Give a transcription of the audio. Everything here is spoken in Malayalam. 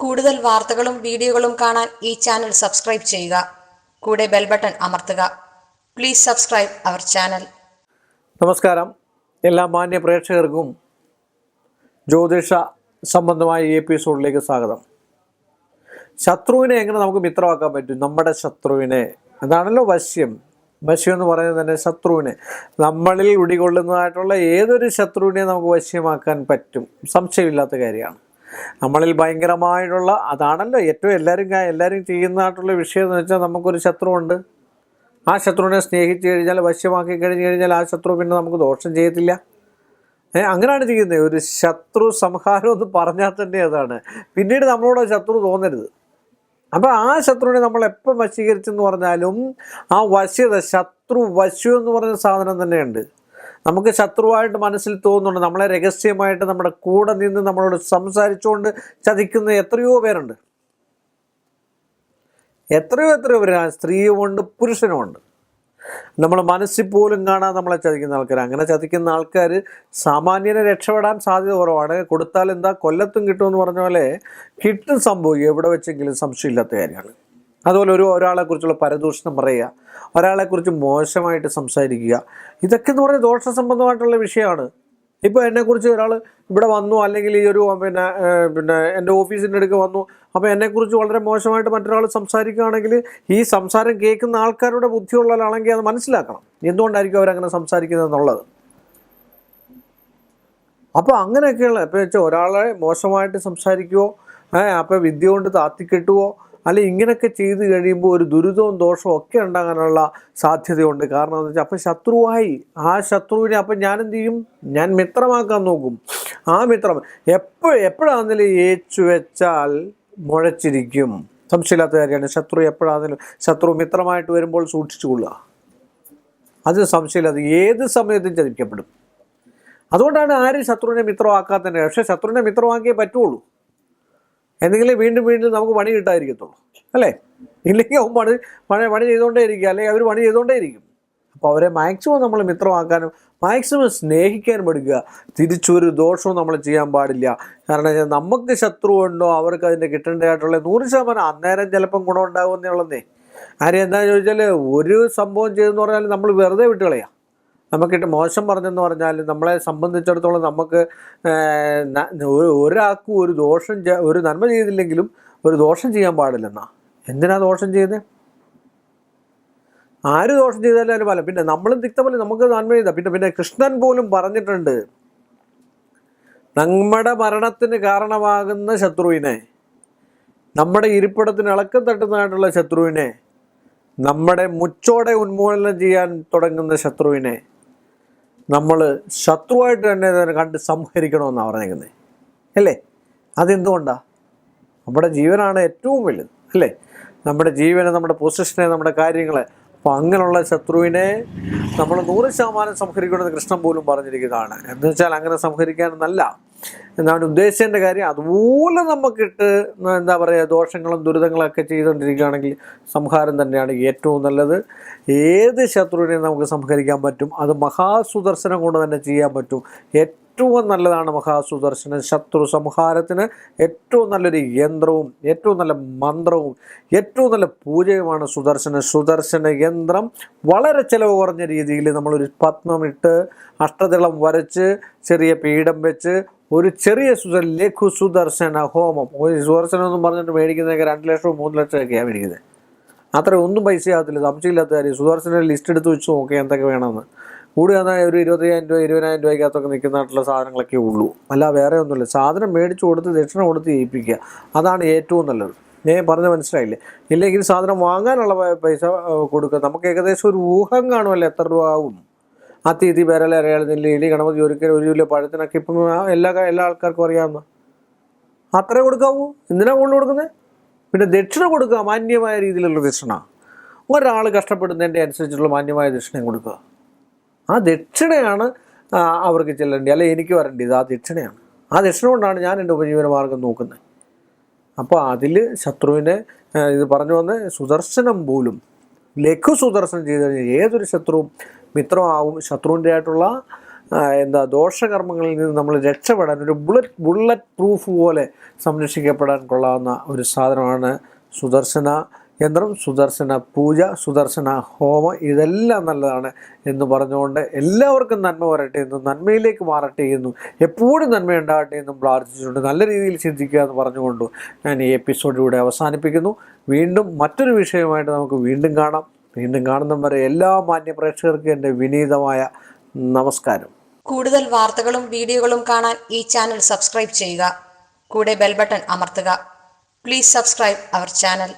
കൂടുതൽ വാർത്തകളും വീഡിയോകളും കാണാൻ ഈ ചാനൽ സബ്സ്ക്രൈബ് ചെയ്യുക. കൂടെ ബെൽ ബട്ടൺ അമർത്തുക. Please subscribe our channel. നമസ്കാരം. എല്ലാ മാന്യ പ്രേക്ഷകർക്കും ജ്യോതിഷ സംബന്ധമായ ഈ എപ്പിസോഡിലേക്ക് സ്വാഗതം. ശത്രുവിനെ എങ്ങനെ നമുക്ക് മിത്രമാക്കാൻ പറ്റും? നമ്മുടെ ശത്രുവിനെ, അതാണല്ലോ വശ്യം. വശ്യം എന്ന് പറയുന്നത് തന്നെ ശത്രുവിനെ, നമ്മളിൽ ഉടികൊള്ളുന്നതായിട്ടുള്ള ഏതൊരു ശത്രുവിനെ നമുക്ക് വശ്യമാക്കാൻ പറ്റും, സംശയമില്ലാത്ത കാര്യമാണ്. നമ്മളിൽ ഭയങ്കരമായിട്ടുള്ള അതാണല്ലോ ഏറ്റവും എല്ലാവരും ചെയ്യുന്നതായിട്ടുള്ള വിഷയം എന്ന് വെച്ചാൽ, നമുക്കൊരു ശത്രുവുണ്ട്. ആ ശത്രുവിനെ സ്നേഹിച്ച് കഴിഞ്ഞാൽ, വശ്യമാക്കി കഴിഞ്ഞ് കഴിഞ്ഞാൽ ആ ശത്രു പിന്നെ നമുക്ക് ദോഷം ചെയ്യത്തില്ല. അങ്ങനെയാണ് ചെയ്യുന്നത്. ഒരു ശത്രു സംഹാരം എന്ന് പറഞ്ഞാൽ തന്നെ അതാണ്. പിന്നീട് നമ്മളോട് ശത്രു തോന്നരുത്. അപ്പോൾ ആ ശത്രുവിനെ നമ്മൾ എപ്പം വശീകരിച്ചെന്ന് പറഞ്ഞാലും ആ വശ്യത, ശത്രു വശ്യം എന്ന് പറയുന്ന സാധനം തന്നെയുണ്ട്. നമുക്ക് ശത്രുവായിട്ട് മനസ്സിൽ തോന്നുന്നുണ്ട്. നമ്മളെ രഹസ്യമായിട്ട് നമ്മുടെ കൂടെ നിന്ന് നമ്മളോട് സംസാരിച്ചുകൊണ്ട് ചതിക്കുന്ന എത്രയോ പേരുണ്ട്. എത്രയോ പേര്, സ്ത്രീയുമുണ്ട് പുരുഷനുമുണ്ട്. നമ്മൾ മനസ്സിൽ പോലും കാണാതെ നമ്മളെ ചതിക്കുന്ന ആൾക്കാർ. അങ്ങനെ ചതിക്കുന്ന ആൾക്കാർ സാമാന്യനെ രക്ഷപ്പെടാൻ സാധ്യത കുറവാണ്. കൊടുത്താൽ എന്താ കൊല്ലത്തും കിട്ടുമെന്ന് പറഞ്ഞ പോലെ കിട്ടും, സംഭവിക്കും എവിടെ വെച്ചെങ്കിലും, സംശയമില്ലാത്ത കാര്യമാണ്. അതുപോലെ ഒരാളെക്കുറിച്ചുള്ള പരദൂഷണം പറയുക, ഒരാളെക്കുറിച്ച് മോശമായിട്ട് സംസാരിക്കുക, ഇതൊക്കെ എന്ന് പറഞ്ഞാൽ ദോഷ സംബന്ധമായിട്ടുള്ള വിഷയമാണ്. ഇപ്പോൾ എന്നെക്കുറിച്ച് ഒരാൾ ഇവിടെ വന്നു, അല്ലെങ്കിൽ ഈ ഒരു പിന്നെ എൻ്റെ ഓഫീസിൻ്റെ അടുക്ക് വന്നു, അപ്പോൾ എന്നെക്കുറിച്ച് വളരെ മോശമായിട്ട് മറ്റൊരാൾ സംസാരിക്കുകയാണെങ്കിൽ ഈ സംസാരം കേൾക്കുന്ന ആൾക്കാരുടെ ബുദ്ധിയുള്ളവരാണെങ്കിൽ അത് മനസ്സിലാക്കണം, എന്തുകൊണ്ടായിരിക്കും അവരങ്ങനെ സംസാരിക്കുന്നത് എന്നുള്ളത്. അപ്പോൾ അങ്ങനെയൊക്കെയുള്ള ഇപ്പോൾ വെച്ചാൽ ഒരാളെ മോശമായിട്ട് സംസാരിക്കുമോ, അപ്പോൾ വിദ്യ കൊണ്ട് താത്തിക്കെട്ടുവോ, അല്ലെ ഇങ്ങനെയൊക്കെ ചെയ്ത് കഴിയുമ്പോൾ ഒരു ദുരിതവും ദോഷവും ഒക്കെ ഉണ്ടാകാനുള്ള സാധ്യതയുണ്ട്. കാരണം എന്താ വെച്ചാൽ, അപ്പം ശത്രുവായി. ആ ശത്രുവിനെ അപ്പം ഞാൻ എന്ത് ചെയ്യും? ഞാൻ മിത്രമാക്കാൻ നോക്കും. ആ മിത്രം എപ്പോഴാണെങ്കിലും ഏച്ചു വെച്ചാൽ മുഴച്ചിരിക്കും. സംശയമില്ലാത്ത കാര്യമാണ്. ശത്രു എപ്പോഴാണെങ്കിലും, ശത്രു മിത്രമായിട്ട് വരുമ്പോൾ സൂക്ഷിച്ചു കൊള്ളുക. അത് സംശയമില്ലാതെ ഏത് സമയത്തും ചതിക്കപ്പെടും. അതുകൊണ്ടാണ് ആരും ശത്രുവിനെ മിത്രമാക്കാത്തതിൻ്റെ. പക്ഷേ ശത്രുവിനെ മിത്രമാക്കിയേ പറ്റുള്ളൂ. എന്തെങ്കിലും വീണ്ടും നമുക്ക് പണി കിട്ടാതിരിക്കത്തുള്ളൂ, അല്ലേ? ഇല്ലെങ്കിൽ അവൻ പണി ചെയ്തുകൊണ്ടേ ഇരിക്കുക, അല്ലെങ്കിൽ അവർ പണി ചെയ്തുകൊണ്ടേ ഇരിക്കും. അപ്പോൾ അവരെ മാക്സിമം നമ്മൾ മിത്രമാക്കാനും മാക്സിമം സ്നേഹിക്കാനും പഠിക്കുക. തിരിച്ചൊരു ദോഷവും നമ്മൾ ചെയ്യാൻ പാടില്ല. കാരണം നമുക്ക് ശത്രു ഉണ്ടോ അവർക്ക് അതിൻ്റെ കിട്ടേണ്ടതായിട്ടുള്ള 100% അന്നേരം ചിലപ്പം ഗുണം ഉണ്ടാകുമെന്നുള്ളതേ. കാര്യം എന്താണെന്ന് ചോദിച്ചാൽ, ഒരു സംഭവം ചെയ്തെന്ന് പറഞ്ഞാൽ നമ്മൾ വെറുതെ വിട്ടുകളയാം. നമുക്കിട്ട് മോശം പറഞ്ഞെന്ന് പറഞ്ഞാൽ നമ്മളെ സംബന്ധിച്ചിടത്തോളം നമുക്ക് ഒരാൾക്കും ഒരു നന്മ ചെയ്തില്ലെങ്കിലും ഒരു ദോഷം ചെയ്യാൻ പാടില്ലെന്നാ. എന്തിനാ ദോഷം ചെയ്തേ? ആര് ദോഷം ചെയ്താലും അതിന് ഫലം. പിന്നെ നമ്മളും തിക്തപോലെ നമുക്ക് നന്മ ചെയ്താൽ പിന്നെ കൃഷ്ണൻ പോലും പറഞ്ഞിട്ടുണ്ട്, നമ്മുടെ മരണത്തിന് കാരണമാകുന്ന ശത്രുവിനെ, നമ്മുടെ ഇരിപ്പിടത്തിന് ഇളക്കം തട്ടുന്നതായിട്ടുള്ള ശത്രുവിനെ, നമ്മുടെ മുച്ചോടെ ഉന്മൂലനം ചെയ്യാൻ തുടങ്ങുന്ന ശത്രുവിനെ നമ്മൾ ശത്രുവായിട്ട് തന്നെ കണ്ട് സംഹരിക്കണമെന്നാണ് പറഞ്ഞേക്കുന്നത്, അല്ലേ? അതെന്തുകൊണ്ടാണ്? നമ്മുടെ ജീവനാണ് ഏറ്റവും വലുത്, അല്ലേ? നമ്മുടെ ജീവനെ, നമ്മുടെ പൊസിഷനെ, നമ്മുടെ കാര്യങ്ങളെ. അപ്പോൾ അങ്ങനെയുള്ള ശത്രുവിനെ നമ്മൾ 100% സംഹരിക്കണമെന്ന് കൃഷ്ണൻ പോലും പറഞ്ഞിരിക്കുന്നതാണ്. എന്ന് വെച്ചാൽ അങ്ങനെ സംഹരിക്കാനെന്നല്ല, എന്നാണ് ഉദ്ദേശിച്ചതിൻ്റെ കാര്യം. അതുപോലെ നമുക്കിട്ട് എന്താ പറയുക, ദോഷങ്ങളും ദുരിതങ്ങളൊക്കെ ചെയ്തുകൊണ്ടിരിക്കുകയാണെങ്കിൽ സംഹാരം തന്നെയാണ് ഏറ്റവും നല്ലത്. ഏത് ശത്രുവിനെയും നമുക്ക് സംഹരിക്കാൻ പറ്റും. അത് മഹാസുദർശനം കൊണ്ട് തന്നെ ചെയ്യാൻ പറ്റും. ഏറ്റവും നല്ലതാണ് മഹാസുദർശനം. ശത്രു സംഹാരത്തിന് ഏറ്റവും നല്ലൊരു യന്ത്രവും ഏറ്റവും നല്ല മന്ത്രവും ഏറ്റവും നല്ല പൂജയുമാണ് സുദർശന യന്ത്രം. വളരെ ചിലവ് കുറഞ്ഞ രീതിയിൽ നമ്മളൊരു പത്മമിട്ട് അഷ്ടദളം വരച്ച് ചെറിയ പീഠം വെച്ച് ഒരു ചെറിയ ലഘു സുദർശന ഹോമം, ഒരു സുദർശനം എന്നും പറഞ്ഞിട്ട് മേടിക്കുന്നതൊക്കെ 2 ലക്ഷവും 3 ലക്ഷമൊക്കെയാണ് മേടിക്കുന്നത്. അത്ര ഒന്നും പൈസ ആകത്തില്ല, സംശയമില്ലാത്ത കാര്യം. സുദർശന ലിസ്റ്റ് എടുത്ത് വെച്ച് നോക്കുക എന്തൊക്കെ വേണമെന്ന്. കൂടി വന്നാൽ ഒരു 20,000 രൂപ 20,000 രൂപയ്ക്കകത്തൊക്കെ നിൽക്കുന്നതായിട്ടുള്ള സാധനങ്ങളൊക്കെ ഉള്ളൂ, അല്ല വേറെ ഒന്നുമില്ല. സാധനം മേടിച്ച് കൊടുത്ത് ദക്ഷിണ കൊടുത്ത് ചെയ്യിപ്പിക്കുക, അതാണ് ഏറ്റവും നല്ലത്. ഞാൻ പറഞ്ഞ് മനസ്സിലായില്ലേ? ഇല്ലെങ്കിൽ സാധനം വാങ്ങാനുള്ള പൈസ കൊടുക്കുക. നമുക്ക് ഏകദേശം ഒരു ഊഹം കാണുമല്ലോ എത്ര രൂപ ആവും. തീയതി പേരല്ല അറിയാവുന്നില്ല. ഇനി ഗണപതി ഒരു കിലോ പഴത്തിനൊക്കെ ഇപ്പം എല്ലാ ആൾക്കാർക്കും അറിയാവുന്ന അത്രേ കൊടുക്കാവൂ. എന്തിനാ കൂടുതൽ കൊടുക്കുന്നത്? പിന്നെ ദക്ഷിണ കൊടുക്കുക, മാന്യമായ രീതിയിലുള്ള ദക്ഷിണ. ഒരാൾ കഷ്ടപ്പെടുന്നതിൻ്റെ അനുസരിച്ചുള്ള മാന്യമായ ദക്ഷിണയും കൊടുക്കുക. ആ ദക്ഷിണയാണ് അവർക്ക് ചെല്ലേണ്ടത്, അല്ലെ എനിക്ക് വരേണ്ടത്. ആ ദക്ഷിണയാണ്. ആ ദക്ഷിണ കൊണ്ടാണ് ഞാൻ എൻ്റെ ഉപജീവന മാർഗം നോക്കുന്നത്. അപ്പോൾ അതിൽ ശത്രുവിനെ ഇത് പറഞ്ഞു വന്ന് സുദർശനം പോലും ലഘു സുദർശനം ചെയ്ത് കഴിഞ്ഞാൽ ഏതൊരു ശത്രുവും മിത്രമാവും. ശത്രുവിൻ്റെ ആയിട്ടുള്ള ദോഷകർമ്മങ്ങളിൽ നിന്ന് നമ്മൾ രക്ഷപ്പെടാൻ ഒരു ബുള്ളറ്റ് പ്രൂഫ് പോലെ സംരക്ഷിക്കപ്പെടാൻ കൊള്ളാവുന്ന ഒരു സാധനമാണ് സുദർശന യന്ത്രം, സുദർശന പൂജ, സുദർശന ഹോമം. ഇതെല്ലാം നല്ലതാണ് എന്ന് പറഞ്ഞുകൊണ്ട് എല്ലാവർക്കും നന്മ വരട്ടെ എന്നും നന്മയിലേക്ക് മാറട്ടെ എന്നും എപ്പോഴും നന്മയുണ്ടാകട്ടെ എന്നും പ്രാർത്ഥിച്ചുകൊണ്ട് നല്ല രീതിയിൽ ചിന്തിക്കുക എന്ന് പറഞ്ഞുകൊണ്ട് ഞാൻ ഈ എപ്പിസോഡിലൂടെ അവസാനിപ്പിക്കുന്നു. വീണ്ടും മറ്റൊരു വിഷയമായിട്ട് നമുക്ക് വീണ്ടും കാണാം. വീണ്ടും കാണുന്ന വരെ എല്ലാ മാന്യ പ്രേക്ഷകർക്കും എൻ്റെ വിനീതമായ നമസ്കാരം. കൂടുതൽ വാർത്തകളും വീഡിയോകളും കാണാൻ ഈ ചാനൽ സബ്സ്ക്രൈബ് ചെയ്യുക. കൂടെ ബെൽ ബട്ടൺ അമർത്തുക. Please subscribe our channel.